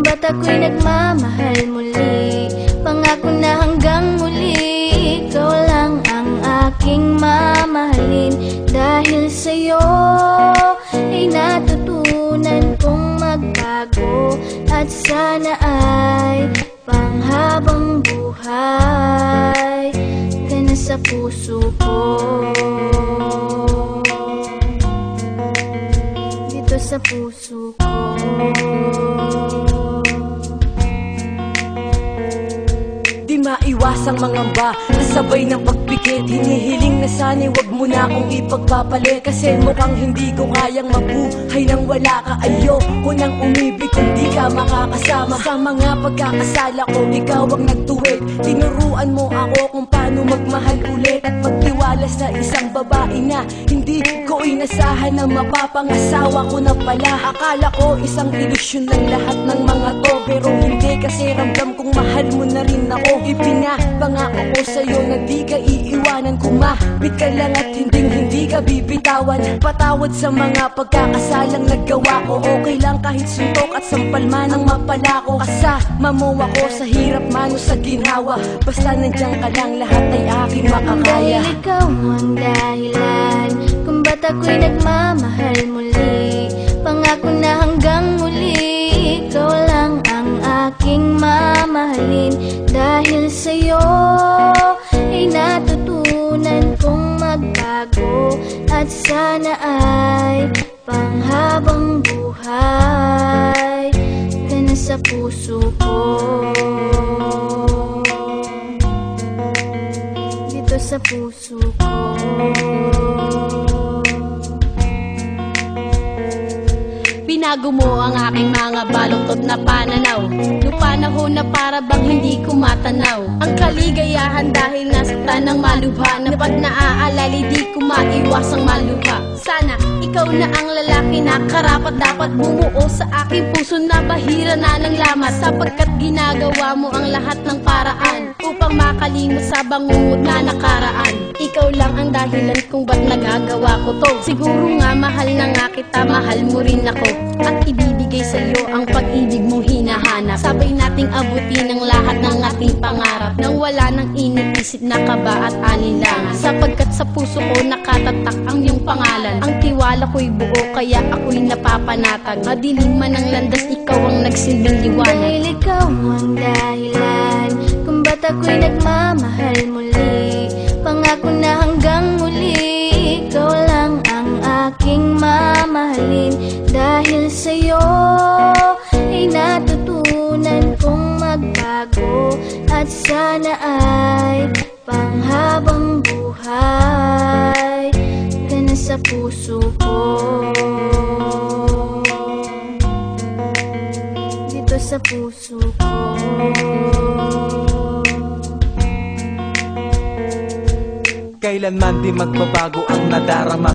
ba't ako'y nagmamahal muli? Pangako na hanggang muli, ikaw lang ang aking mamahalin. Dahil sa'yo ay natutunan kong magbago, at sana ay panghabang buhay ka na sa puso ko. Dito sa puso ko. Di maiwasang mangamba, kasabay ng pagpikit. Hinihiling na sana'y wag mo na akong ipagpapalit, kasi mukhang hindi ko kayang mabuhay nang wala ka. Ayoko nang umibig kung di ka makakasama. Sa mga pagkakasala ko, ikaw ang nagtuwid. Tinuruan mo ako kung paano magmahal ulit, at pagtiwala sa isang babae na hindi ko inasahan na mapapangasawa ko na pala. Akala ko isang ilusyon ng lahat ng mga to, pero hindi, kasi ramdam kong mahal mo na rin ako. Ipinapangako ko sa'yo na di ka iiwanan. Kumapit ka lang at hindi ka bibitawan. Patawad sa mga pagkakasalang nagawa ko. Okay lang kahit suntok at sampal man ang mapala ko. Kasama mo ako sa hirap man o sa ginhawa. Basta nandiyan ka lang, lahat ay aking makakaya. Dahil ikaw ang dahilan kung ba't ako'y nagmamahal muli. Pangako na hanggang muli, ikaw lang ang aking mamahalin. Dahil sa'yo ay natutunan kong magbago, at sana ay panghabang buhay ka na sa puso ko. Dito sa puso ko. Binago mo ang aking mga baluktot na pananaw, nung panahon na para bang hindi ko matanaw ang kaligayahan, dahil nasaktan ng maluha, na pag naaalala di ko maiwasang maluha. Sana ikaw na ang lalaki na karapat dapat bumuo sa aking puso, na bahira na ng lamat, sapagkat ginagawa mo ang lahat ng paraan upang makalimot sa bangungot na nakaraan. Ikaw lang ang dahilan kung ba't nagagawa ko to. Siguro nga mahal na nga kita, mahal mo rin ako, at ibibigay sa iyo ang pag-ibig mong hinahanap. Sabay nating abutin ang lahat ng ating pangarap, nang wala nang iniisip na kaba at alinlangan, sapagkat sa puso ko nakatatak ang iyong pangalan. Ang tiwala ko'y buo, kaya ako'y napapanatag. Madilim man ang landas, ikaw ang nagsilbing liwanag. Dahil ikaw ang dahilan kung ba't ako'y nagmamahal muli. Pangako na hanggang muli, ikaw lang ang aking mamahalin. Dahil sa'yo ay natutunan kong magbago, at sana ay panghabang buhay ka na sa puso ko. Dito sa puso ko. Kailanman di magbabago ang nadarama